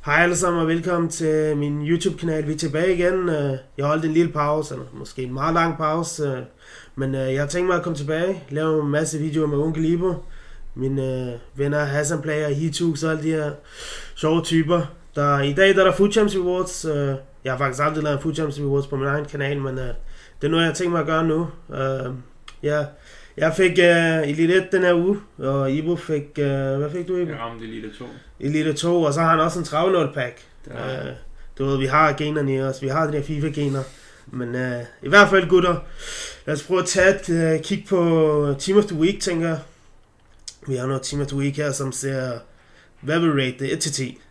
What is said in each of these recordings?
Hej alle sammen og velkommen til min YouTube-kanal. Vi er tilbage igen. Jeg holdt en lille pause, eller måske en meget lang pause. Men jeg har tænkt mig at komme tilbage, lave en masse videoer med Onkel Ibo. Mine venner Hassan Player, Hitux og alle de her sjove typer. I dag der er der Food Champs Rewards. Jeg har faktisk aldrig lavet Food Champs Rewards på min egen kanal, men det er noget jeg har tænkt mig at gøre nu. Jeg fik Elite 1 den her uge, og Ibo fik... hvad fik du, Ibo? Jeg ramte Elite 2. Elite 2, og så har han også en 30-0 pack. Du ved, vi har generne i os, vi har de der FIFA-gener. Men i hvert fald gutter, lad os prøve at tage et kig på Team of the Week, tænker jeg. Vi har noget Team of the Week her, som ser... Hvad vil rate det? 1-10?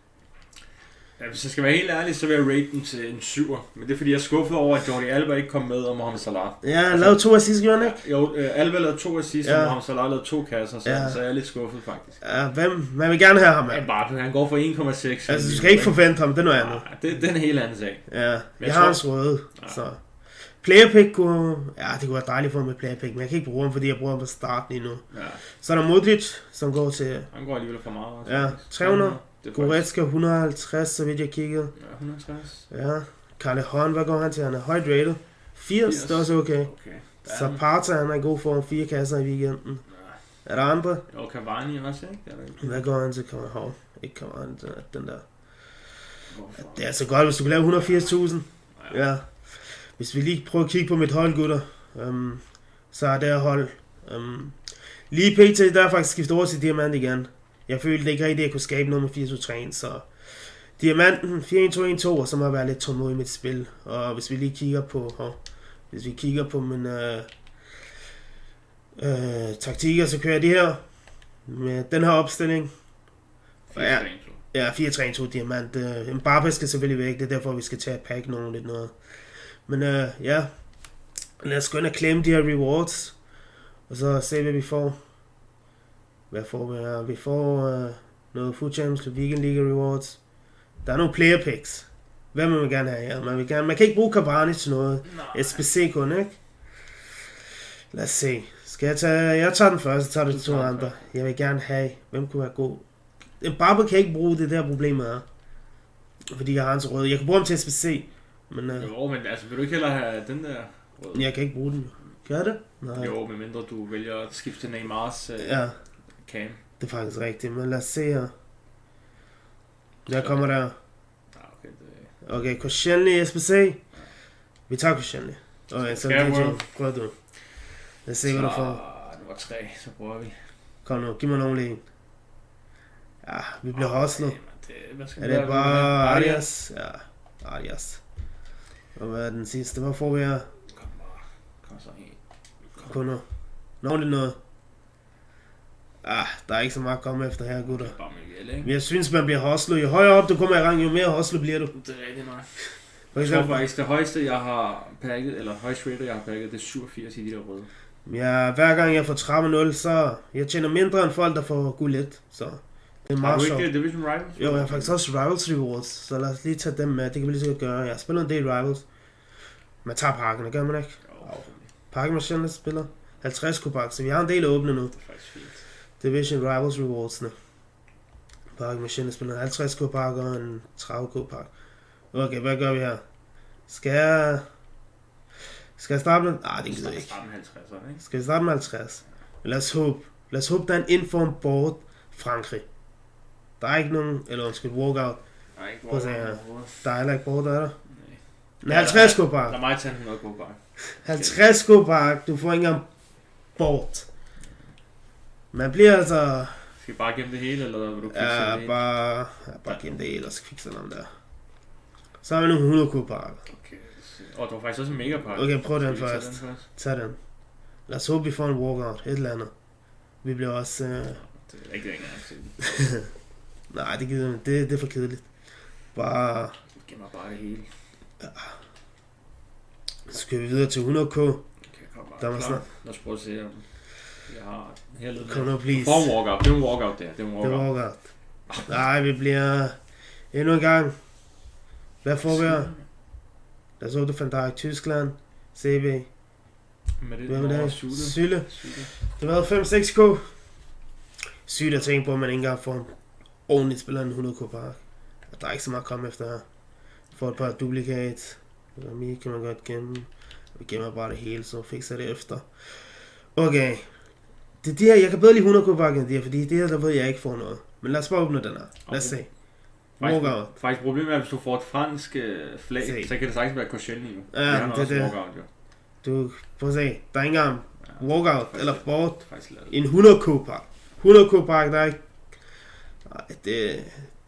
Ja, hvis jeg skal være helt ærlig, så vil jeg rate den til en 7'er. Men det er fordi, jeg er skuffet over, at Jordi Alba ikke kom med, og Mohamed Salah. Ja, han lavede 2 assist, gjorde han ikke? Jo, Alba lavede 2 assist, og Mohamed Salah lavede 2 kasser, så jeg er lidt skuffet faktisk. Ja, man vil gerne have ham, ja, bare, han går for 1,6. Altså, du skal ikke forvente ham, det er noget andet. Det er en helt anden sag. Ja, jeg har hans røde, så... Playerpick kunne... Ja, det kunne være dejligt for ham med playerpick, men jeg kan ikke bruge ham, fordi jeg bruger ham på starten lige nu. Ja. Så er der Modric, som går til... Han går alligevel for meget også. Ja, 300. Goretzka 150, så vidt jeg kiggede. Ja, 160. Ja, Karle Hånd, hvad går han til? Han er højt rated. 80, det er også okay. Så Parta, han er i god form, 4 kasser i weekenden. Ja. Er der andre? Jo, Cavani også, ikke? Hvad går han til? Ikke Cavani, den der. Det er altså godt, hvis du kan lave 180.000. Ja. Hvis vi lige prøver at kigge på mit hold, gutter, så er det hold. Lige pt, der er faktisk skiftet over til Diamant igen. Jeg følte ikke rigtig, at jeg kunne skabe noget med 4-2-3, så Diamanten 4-1-2-1-2, og så må jeg være lidt tålmodig i mit spil. Og hvis vi lige kigger på, min taktikker, så kører jeg det her med den her opstilling. 4-3-2. Ja, 4-3-2 Diamant. Mbappé skal selvfølgelig væk, det er derfor, vi skal tage at pakke nogen lidt noget. Men ja, lad os gå ind og klemme de her rewards, og så se, hvad vi får. Hvad får vi her? Vi får noget Food Champs, Weekend League Rewards. Der er nogle player picks. Hvad vil man gerne have her? Man kan ikke bruge Cavani til noget. SBC kun, ikke? Lad os se. Jeg tager den første, så tager du 2 andre. Jeg vil gerne have. Hvem kunne være god? Mbappé kan ikke bruge det der problem her. Fordi jeg har hans røde. Jeg kan bruge ham til SBC. Men, jo, men altså, vil du ikke hellere have den der røde? Jeg kan ikke bruge den. Gør det? Nej. Jo, medmindre du vælger at skifte Neymars cam. Det er faktisk rigtigt, men lad os se her. Der kommer der. Okay, Koscielny, SBC. Vi tager Koscielny. Okay, så prøv du. Lad os se, hvad du får. Det var 3, så prøver vi. Kom nu, giv mig nogle lige. Ja, vi bliver hostlet. Er det bare Arias? Ja, Arias. Og hvad er den sidste? Hvad får vi her? Kom så helt. Kom nu. Nå, det noget. Der er ikke så meget at komme efter her, gutter. Men jeg synes, man bliver hostlet. Jo højere op du kommer i rang, jo mere hostlet bliver du. Det er rigtig meget. Jeg tror faktisk, det højeste, jeg har pakket, eller højeste rater, jeg har pakket, det er 87 i de der røde. Ja, hver gang jeg får 30-0, så jeg tjener mindre end folk, der får guld 1. Så det er meget sjovt. Har du ikke Division Rivals? Jo, jeg har faktisk også Rivals Rewards, så lad os lige tage dem med. Det kan vi lige så godt gøre. Jeg spiller en del Rivals. Man tager pakken, gør man ikke? Pakken med sjældent spiller. 50 kubak, så vi har en del åbne nu. Det er faktisk fint. Division Rivals Rewards'ne. Pakke med spiller 50 kubak og en 30 kubak. Okay, hvad gør vi her? Skal jeg starte med... det gider jeg ikke. Skal vi starte med 50? Men lad os håbe, der er en inform board Frankrig. Der er ikke nogen... Eller undskyld, walkout. Der er heller ikke board, er der? Nej. 50 kubak. Der er mig til 100 kubak. 50 kubak, du får ikke engang board. Man bliver altså... Skal vi bare gemme det hele, eller vil du fikse det hele? Bare gemme det hele, og så fikse den der. Så har vi nogle 100 kubak. Okay. Og du har faktisk også en megapakke. Okay, prøv den først. Tag den. Lad os håbe, vi får en walkout. Et eller andet. Vi bliver også... Det er ikke engang til. Nej, det er for kedeligt. Bare... Gemmer bare det hele. Ja. Så skal vi videre til 100k. Okay, kom bare. Lad os prøve at se, om jeg har her lidt. Kom nu, please. For en walkout. Det er en walkout der. Det er en walkout. Nej, vi bliver... Endnu en gang. Hvad får vi her? Der så du Van Dijk, Tyskland, CB. Hvad med det? Syle. Det var 5-6k. Sygt at tænke på, at man ikke engang får en ordentligt spiller en 100k park. Der er ikke så meget at komme efter her. Får et par duplicates. Rami kan man godt gemme. Vi gemmer bare det hele, så fikser det efter. Okay. Det er de her, jeg kan bedre lige 100 kubakker end de her, fordi det her, der ved jeg ikke får noget. Men lad os bare åbne den her. Lad os se. Faktisk problemet er, at hvis du får et fransk flag, så kan det sagtens være Koscielny jo. Ja, det er det. Walkout, jo. Du, prøv at se. Der er ikke engang walkout eller bort. En 100 kubakker. 100 kubakker, der er ikke... Nej,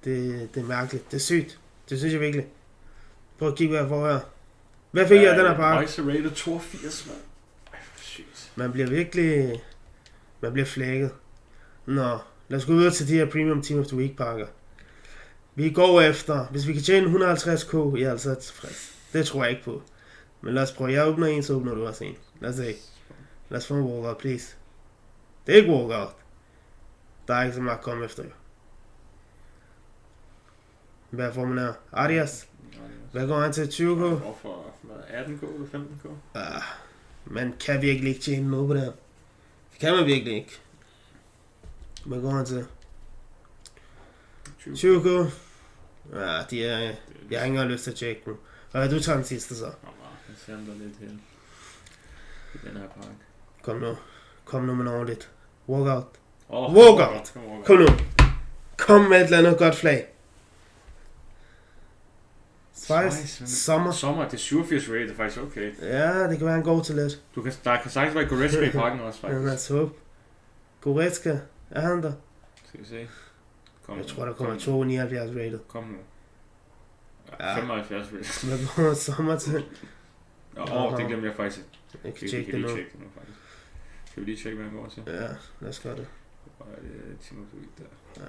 det er mærkeligt. Det er sygt. Det synes jeg virkelig. Prøv at kigge, hvad jeg får her. Hvad fik jeg af den her pakke? Isolated 82, mand. Ej, for sygt. Man bliver virkelig... Man bliver flækket. Nå, lad os gå videre til de her Premium Team of the Week pakker. Vi går efter... Hvis vi kan tjene 150k, jeg er altså tilfreds. Det tror jeg ikke på. Men lad os prøve. Jeg åbner en, så åbner du også en. Lad os se. Lad os få en walkout, please. Det er ikke walkout. Der er ikke så meget at komme efter, jo. Hvad får man her? Arias. Hvad går han til? 20k? Hvorfor? 18k eller 15k? Man kan virkelig ikke tjene noget på det her. Det kan man virkelig ikke. Hvad går han til? 20k? Ja, de er... Jeg har ikke engang lyst til at tjekke nu. Og du tager den sidste så. Jeg samler lidt her. I den her pakke. Kom nu. Kom nu med ordentligt. Walkout. Walkout! Kom nu. Kom med et eller andet godt flag. Spice. Sommer, det er 87 rate, det er faktisk okay. Ja, det kan være en god til lidt. Der kan sagtens være Goretzka i pakken også, faktisk. Ja, lad os håbe. Goretzka, er han der? Skal vi se. Jeg tror, der kommer 279 rated. Kom nu. Ja, 75 rated. Hvad går Sommer til? Det glemte jeg faktisk. Jeg kan tjekke det nu. Skal vi lige tjekke, hvad han går til? Ja, lad os gøre det. Hvor er det Timothy der? Ja.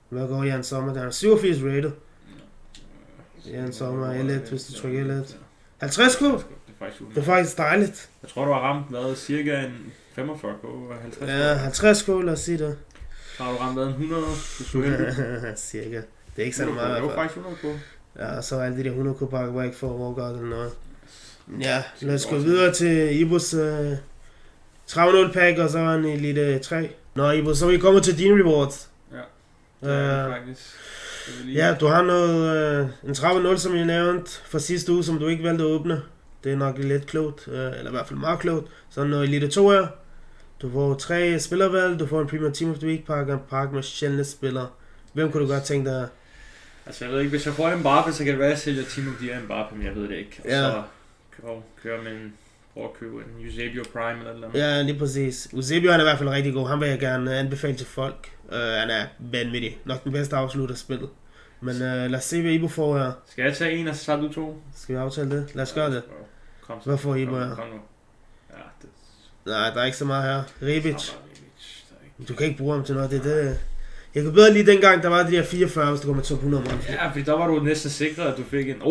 Hvad går Jan Sommer? Der er 87 rated. Jan Sommer, L1, hvis du trykker L1. 50 k? Det er faktisk dejligt. Jeg tror, du har ramt hvad? Cirka en 45 k og 50 k? Ja, 50 k, lad os sige det. Så har du ramt hvad? En 100? Cirka. Det er ikke så meget i hvert fald. Det var faktisk 100 k. Ja, og så alle de der 100 k pakker, hvor jeg ikke får walkout eller noget. Ja, lad os gå videre til Ibos 30-0 pack, og så en Elite 3. Nå Ibo, så er vi kommet til dine rewards. Ja, det er faktisk. Ja, du har noget, en 30-0, som jeg nævnte fra sidste uge, som du ikke valgte at åbne. Det er nok lidt klogt, eller i hvert fald meget klogt. Så noget Elite 2 her. Du får 3 spillervalg, du får en Premier Team of the Week pakke, en pakke med sjældne spillere. Hvem kunne du godt tænke dig? Altså jeg ved ikke, hvis jeg får en Mbappé, så kan det være, at jeg sælger Team of the Year Mbappé, men jeg ved det ikke. Og så kører med en... Prøv at købe en Eusebio Prime eller noget. Ja, lige præcis. Eusebio han er i hvert fald rigtig god. Han vil jeg gerne anbefale til folk. Han er vanvittig. Nok den bedste afslutter spillet. Men lad os se, hvad Ibo får her. Skal jeg tage en, og så tager du 2? Skal vi aftale det? Lad os gøre det. Hvad får Ibo her? Kom nu. Ja, det... Nej, der er ikke så meget her. Rebic. Du kan ikke bruge ham til noget. Det er det. Jeg kunne bedre lige dengang, der var de der 44, hvis du kom med top 100 mål. Ja, fordi der var du næsten sikret, at du fik en... Nej!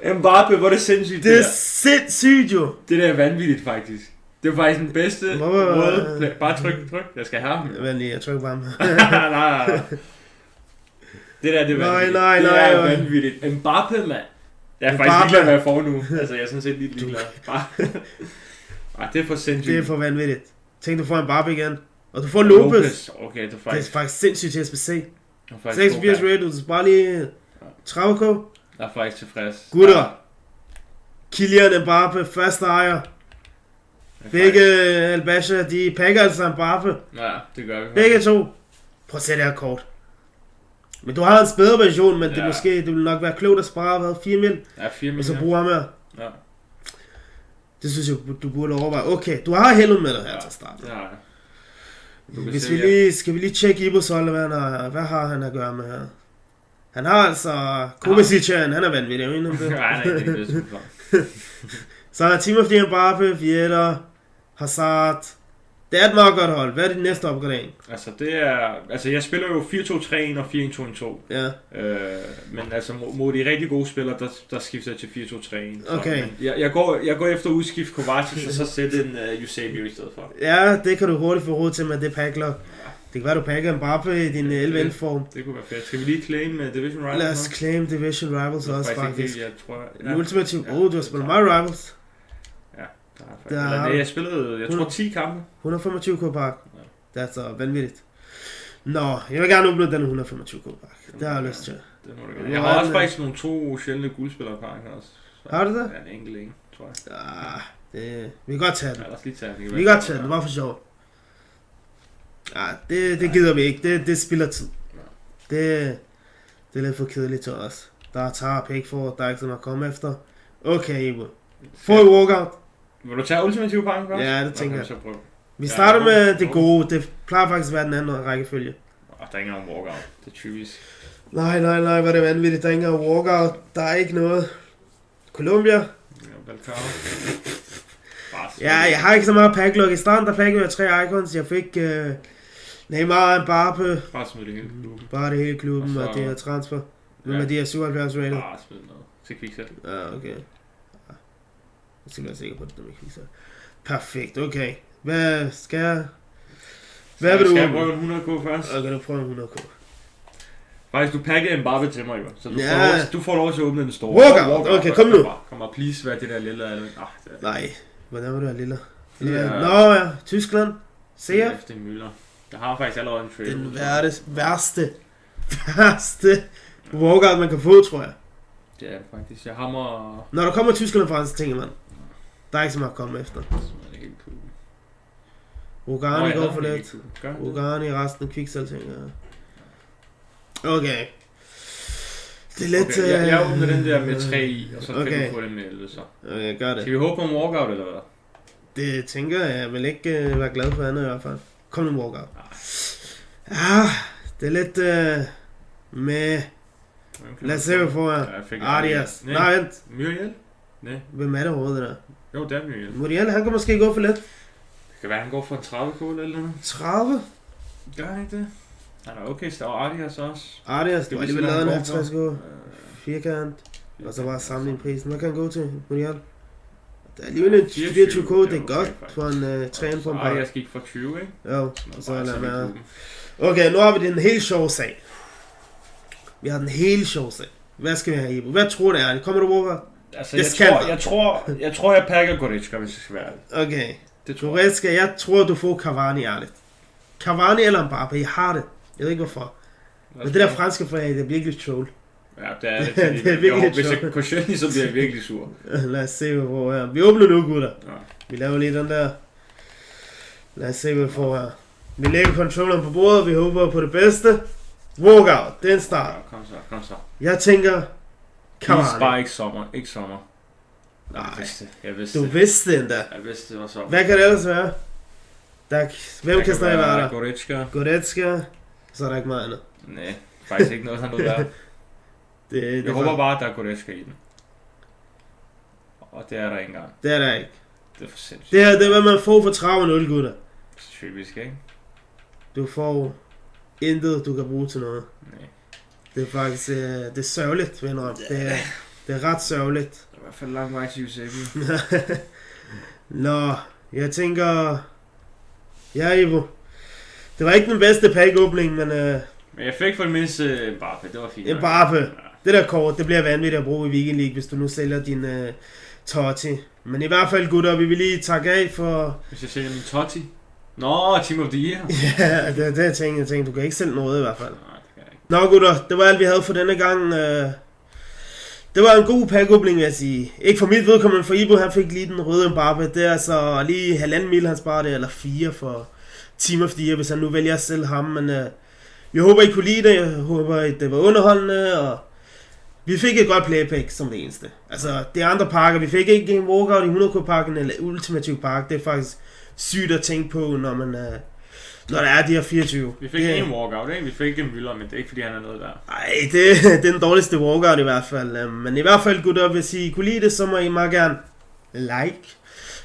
Mbappé, hvor er det sindssygt. Det er sindssygt jo. Det der er vanvittigt faktisk. Det var faktisk den bedste måde. Bare tryk. Jeg skal have ham. Vent lige, jeg trykker på ham. nej. Det der, det er vanvittigt. Nej. Det er vanvittigt. Mbappé, mand. Jeg er faktisk ligeglad, hvad jeg får nu. Altså, jeg er sådan set lidt ligeglad. Ej, det er for sindssygt. Det er for vanvittigt. Tænk, du får en Mbappé igen. Og du får Lopez. Okay, det er faktisk sindssygt til SBC. 86 rated, du skal bare lige 30k. Jeg er faktisk tilfreds. Gutter. Kylian Mbappé, første ejer. Begge Albasha, de pakker altså Mbappé. Ja, det gør vi. Begge to. Prøv at se det her kort. Men du har en spædre version, men det vil nok være klogt at spare 4 mil. Ja, 4 mil. Og så bruge ham her. Ja. Det synes jeg, du burde overveje. Okay, du har heldet med dig her til start. Ja. Skal vi lige tjekke Ibos hold, hvad har han at gøre med her? Han har altså Kovacic, han er vanvittig. Nej, det er det. Så er Team of the Mbappé, Vieta, Hazard. Det er et meget godt hold. Hvad er det næste opgradering? Altså det er... Altså jeg spiller jo 4-2-3-1 og 4-1-2-1-2. Ja. Men altså mod de rigtig gode spillere, der skifter jeg til 4-2-3-1. Okay. Jeg går efter at udskifte Kovacic og så sætte en Eusebio i stedet for. Ja, det kan du hurtigt få råd til med det packlock. Det kan være, du pakker Mbappé i din 11-form. Det kunne være fedt. Skal vi lige claim Division Rivals? Lad os claim Division Rivals også faktisk. Jeg tror... Ultimative. Du har spillet meget Rivals. Jeg spillede, jeg tror 10 kampe. 125k park. Det er altså vanvittigt. Nå, jeg vil gerne åbne den 125 k-pakke. Det har jeg lyst til. Det må du gerne. Jeg har også faktisk nogle 2 sjældne guldspillerpakker også. Har du det? Ja, en enkelt en, tror jeg. Ja, vi kan godt tage den. Ja, lad os lige tage den. Vi kan godt tage den, bare for sjov. Ja, det gider vi ikke. Det spilder tid. Det er lidt for kedeligt til os. Der er tar og pæk for, der er ikke sådan at komme efter. Okay, Ivo. Få i walkout. Vil du tage ultimative pakken først? Ja, det tænker jeg. Så prøv. Vi starter med det gode. Det plejer faktisk at være den anden rækkefølge. Der er ikke engang walkout. Det er typisk. Nej, hvor er det vanvittigt. Der er ikke engang walkout. Der er ikke noget. Colombia. Ja, jeg har ikke så meget packlock. I starten der pakkede jeg 3 icons. Jeg fik Neymar, Mbappe. Bare smid det hele klubben. Bare det hele klubben og det her transfer. Med de her 77 rated. Bare smid noget. Til Kviksel. Ja, okay. Jeg skal være sikker på, at det er Kviksel. Perfekt, okay. Hvad skal jeg... Hvad vil du... Skal jeg prøve en 100k først? Okay, du prøver en 100k. Faktisk, du pakkede Mbappe til mig, jo. Så du får lov til at åbne den store. Walkout! Okay, kom nu. Kom og please, hvad det der lille er. Nej, hvordan var det her lille? Nå ja, Tyskland. CF. Det er Müller. Jeg har faktisk allerede en trade. Den værste walkout, man kan få, tror jeg. Det er faktisk. Jeg hammer... Når der kommer Tyskland fra, så tænker man, der er ikke så meget at komme efter. Rogani går for lidt. Rogani resten af Kviksel, tænker jeg. Okay. Det er lidt... Okay, jeg åbner den der med 3 i, og så kan du få det med 11, så. Okay, gør det. Skal vi håbe på en walkout, eller hvad? Det tænker jeg. Jeg vil ikke være glad for andet i hvert fald. Kom nu, walkout. Ja, det er lidt med... Lad os se, hvad får jeg. Arias. Nej, vent. Muriel? Nej. Hvem er det overhovedet, der? Jo, det er Muriel. Muriel, han kan måske gå for lidt. Det kan være, han går for en 30k eller noget. 30? Gør han ikke det? Han er okay, så der var Arias også. Arias, du har alligevel lavet en 50k. Firkant. Og så bare sammenligne prisen. Hvad kan han gå til, Muriel? Det er alligevel en 24k, det er godt for en træner på en par. Arias gik for 20, ikke? Jo, og så lad være. Okay, nu har vi den helt sjove sag. Vi har den helt sjove sag. Hvad skal vi have, Ibo? Hvad tror du, det er? Kommer du over? Altså, jeg tror, jeg pakker Goretzka, hvis jeg skal være ærlig. Okay. Goretzka, jeg tror, du får Cavani ærligt. Cavani eller Mbappe, jeg har det. Jeg ved ikke hvorfor. Men det der franske flag, det er virkelig troll. Ja, det er det. Det er virkelig hvis jeg Koscielny, så bliver jeg virkelig sur. Lad os se, hvad får her. Vi åbner nu, gutter. Ja. Vi laver lige den der. Lad os se, hvad vi får her. Vi lægger controlleren på bordet, vi håber på det bedste. Walkout, det er en start. Ja, kom så. Jeg tænker Cavani. Bare ikke sommer. Nej, jeg vidste du vidste det endda. Jeg vidste, det var sommer. Hvad kan det ellers være? Hvem kan stadig være der? Goretzka. Så er der ikke meget andet. Nej, faktisk ikke noget, han ud der. Jeg håber bare, at der er Goretzka i den. Og det er der ikke engang. Det er der ikke. Det er for sindssygt. Det er hvad man får for 30-0, gutter. Typisk, ikke? Du får intet, du kan bruge til noget. Nej. Det er faktisk, det er sørgeligt, venner. Det er ret sørgeligt. Det er i hvert fald lang vej til Eusebio. Nå, jeg tænker... Ja, Ivo. Det var ikke den bedste pack-åbning, men... Men jeg fik for det mindste Mbappe, det var fint. Mbappe. Ja. Det der kort, det bliver vanvittigt at bruge i Weekend League, hvis du nu sælger din Totti. Men i hvert fald, gutter, vi vil lige takke af for... Hvis jeg sælger min Totti? Nå, Team of the Year. Ja, det er det, jeg tænkte. Du kan ikke sælge noget i hvert fald. Nej, det kan jeg ikke. Nå, gutter, det var alt, vi havde for denne gang. Det var en god pack-åbning, vil jeg sige. Ikke for mit vedkommende, for Ibo, han fik lige den røde Mbappe. Det er altså lige 1,5 mil, han sparer det, eller 4 for Team of the Year, hvis han nu vælger at sælge ham. Men jeg håber, I kunne lide det. Jeg håber, at det var underholdende, og vi fik et godt playpack som det eneste. Altså, det er andre pakker. Vi fik ikke en walkout i 100k-pakken, eller ultimativ pakke. Det er faktisk sygt at tænke på, når der er de her 24. Vi fik en walkout, ikke? Vi fik en Müller, men det er ikke fordi han er noget der. Nej, det er den dårligste walkout i hvert fald. Men i hvert fald, gutter, hvis I kunne lide det, så må I meget gerne like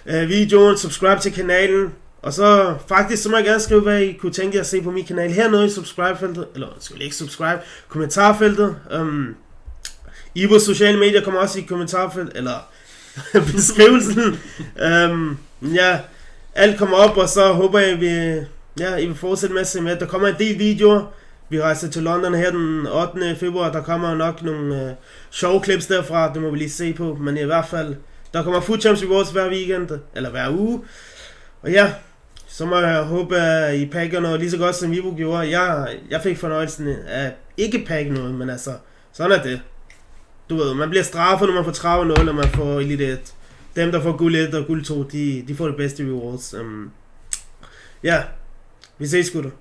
videoen, subscribe til kanalen. Og så faktisk, så må jeg gerne skrive, hvad I kunne tænke jer at se på min kanal hernede i subscribe-feltet. Eller, skal ikke subscribe, kommentarfeltet. Ibos sociale medier kommer også i kommentarfeltet, eller beskrivelsen. Ja, alt kommer op, og så håber jeg, I vil fortsætte med at se med. Der kommer en del videoer. Vi rejser til London her den 8. februar. Der kommer nok nogle sjove clips derfra, det må vi lige se på. Men i hvert fald, der kommer Food Champs Rewards hver weekend, eller hver uge. Og ja, Så må jeg håbe, at I pakker noget lige så godt, som Vibo gjorde. Jeg fik fornøjelsen af ikke pakke noget, men altså, sådan er det. Du ved, man bliver straffet, når man får 30-0, og man får Elite 1. Dem, der får guld 1 og guld 2, de får det bedste rewards. Ja, vi ses, gutter.